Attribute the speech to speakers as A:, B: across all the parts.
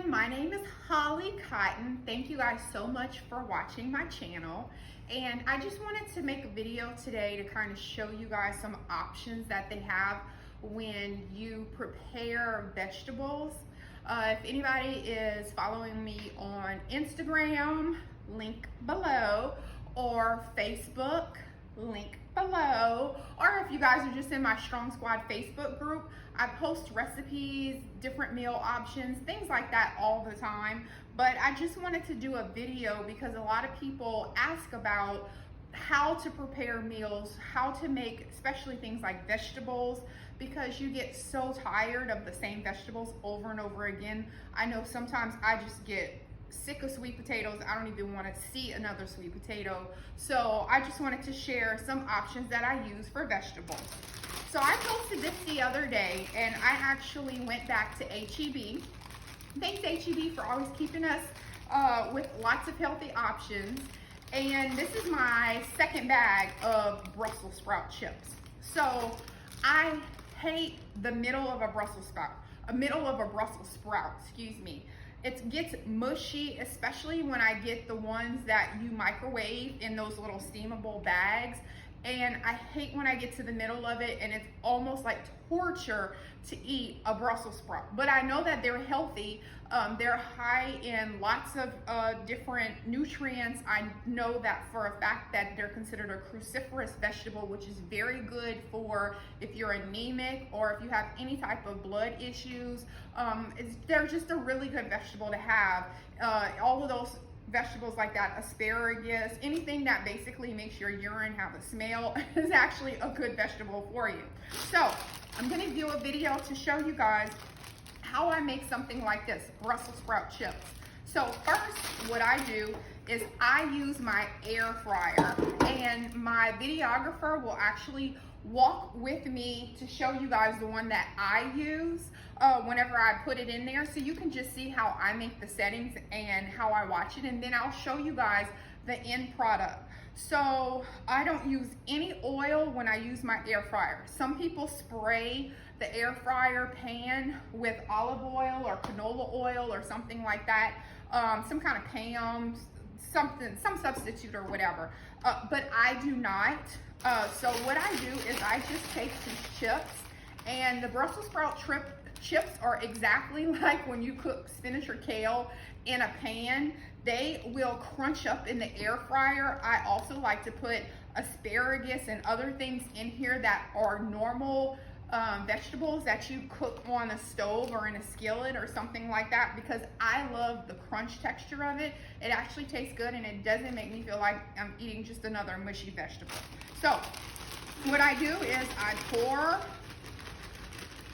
A: my name is Holly Cotton. Thank you guys so much for watching my channel. And I just wanted to make a video today to kind of show you guys some options that they have when you prepare vegetables. If anybody is following me on Instagram, link below, or Facebook, link below, or if you guys are just in my Strong Squad Facebook group, I post recipes, different meal options, things like that all the time. But I just wanted to do a video because a lot of people ask about how to prepare meals, how to make especially things like vegetables, because you get so tired of the same vegetables over and over again. I know sometimes I just get sick of sweet potatoes. I don't even want to see another sweet potato. So I just wanted to share some options that I use for vegetables. So I posted this the other day, and I actually went back to HEB. Thanks HEB for always keeping us with lots of healthy options. And this is my second bag of Brussels sprout chips. So I hate the middle of a Brussels sprout, excuse me. It gets mushy, especially when I get the ones that you microwave in those little steamable bags. And I hate when I get to the middle of it and it's almost like torture to eat a Brussels sprout. But I know that they're healthy. They're high in lots of different nutrients. I know that for a fact that they're considered a cruciferous vegetable, which is very good for if you're anemic or if you have any type of blood issues. They're just a really good vegetable to have. All of those vegetables like that, asparagus, anything that basically makes your urine have a smell is actually a good vegetable for you. So I'm going to do a video to show you guys how I make something like this, Brussels sprout chips. So first, what I do is I use my air fryer, and my videographer will actually walk with me to show you guys the one that I use whenever I put it in there, so you can just see how I make the settings and how I watch it, and then I'll show you guys the end product. So I don't use any oil when I use my air fryer. Some people spray the air fryer pan with olive oil or canola oil or something like that, some kind of Pam, some substitute or whatever, but I do not. So what I do is I just take these chips, and the Brussels sprout chips are exactly like when you cook spinach or kale in a pan. They will crunch up in the air fryer. I also like to put asparagus and other things in here that are normal vegetables that you cook on a stove or in a skillet or something like that, because I love the crunch texture of it. It actually tastes good, and it doesn't make me feel like I'm eating just another mushy vegetable. So what I do is I pour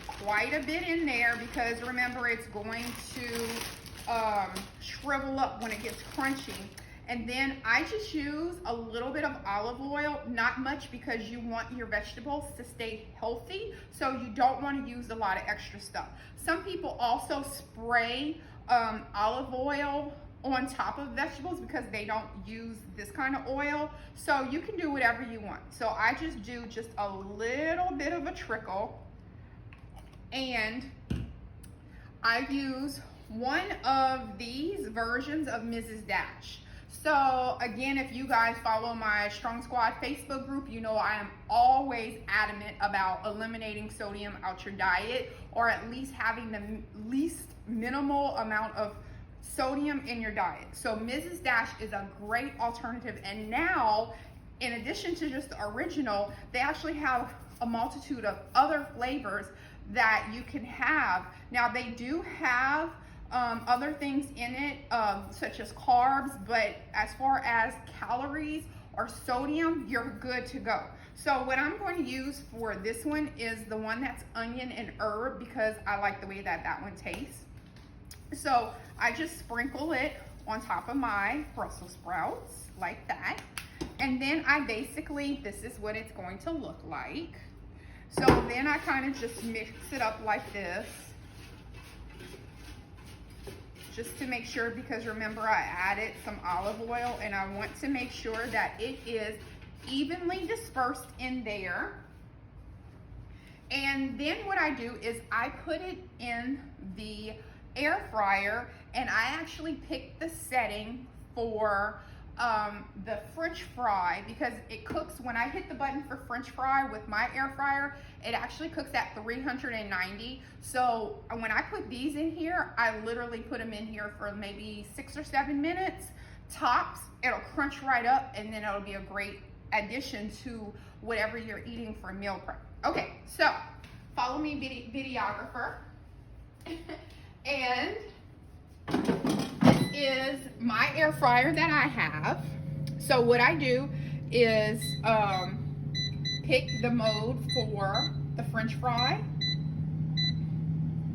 A: quite a bit in there, because remember, it's going to shrivel up when it gets crunchy. And then I just use a little bit of olive oil, not much, because you want your vegetables to stay healthy, so you don't want to use a lot of extra stuff. Some people also spray olive oil on top of vegetables because they don't use this kind of oil. So you can do whatever you want. So I just do just a little bit of a trickle, and I use one of these versions of Mrs. Dash. So again, if you guys follow my Strong Squad Facebook group, you know I am always adamant about eliminating sodium out your diet, or at least having the least minimal amount of sodium in your diet. So Mrs. Dash is a great alternative, and now, in addition to just the original, they actually have a multitude of other flavors that you can have. Now they do have other things in it, such as carbs, but as far as calories or sodium, you're good to go. So what I'm going to use for this one is the one that's onion and herb, because I like the way that that one tastes. So I just sprinkle it on top of my Brussels sprouts like that, and then I basically, this is what it's going to look like. So then I kind of just mix it up like this, just to make sure, because remember I added some olive oil, and I want to make sure that it is evenly dispersed in there. And then what I do is I put it in the air fryer, and I actually picked the setting for the French fry because it cooks, when I hit the button for French fry with my air fryer, it actually cooks at 390. So when I put these in here, I literally put them in here for maybe 6 or 7 minutes tops. It'll crunch right up, and then it'll be a great addition to whatever you're eating for meal prep. Okay, so follow me, videographer. And this is my air fryer that I have. So what I do is pick the mode for the French fry,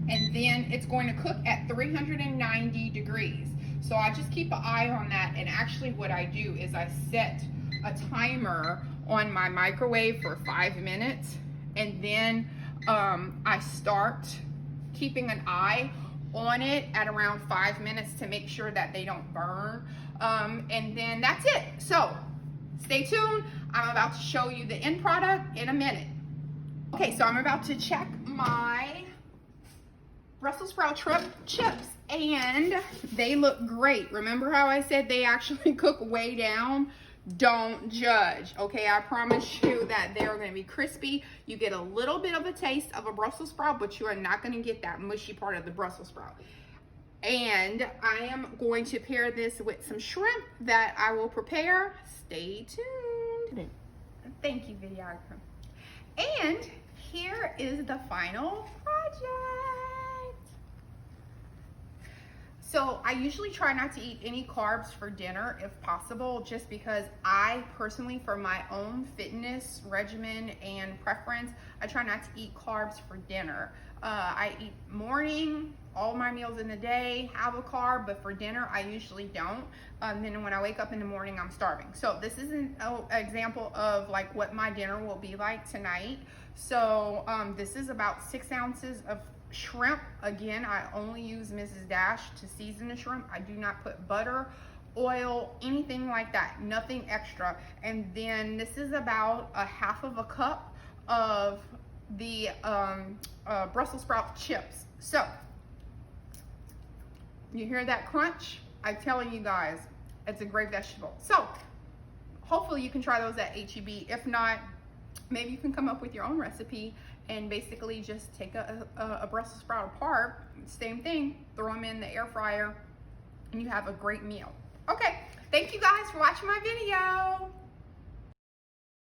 A: and then it's going to cook at 390 degrees. So I just keep an eye on that, and actually what I do is I set a timer on my microwave for 5 minutes, and then I start keeping an eye on it at around 5 minutes to make sure that they don't burn, and then that's it. So stay tuned. I'm about to show you the end product in a minute. Okay, so I'm about to check my Brussels sprout chips, and they look great. Remember how I said they actually cook way down? Don't judge, okay? I promise you that they're going to be crispy. You get a little bit of a taste of a Brussels sprout, but you are not going to get that mushy part of the Brussels sprout. And I am going to pair this with some shrimp that I will prepare. Stay tuned. Thank you, videographer. And here is the final project. So I usually try not to eat any carbs for dinner if possible, just because I personally, for my own fitness regimen and preference, I try not to eat carbs for dinner. I eat morning, all my meals in the day have a carb, but for dinner I usually don't. Then when I wake up in the morning, I'm starving. So this is an example of like what my dinner will be like tonight. So this is about 6 ounces of shrimp. Again, I only use Mrs. Dash to season the shrimp. I do not put butter, oil, anything like that, nothing extra. And then this is about a half of a cup of the Brussels sprout chips. So you hear that crunch? I'm telling you guys, it's a great vegetable. So hopefully you can try those at HEB. If not, maybe you can come up with your own recipe and basically just take a Brussels sprout apart, same thing, throw them in the air fryer, and you have a great meal. Okay, thank you guys for watching my video.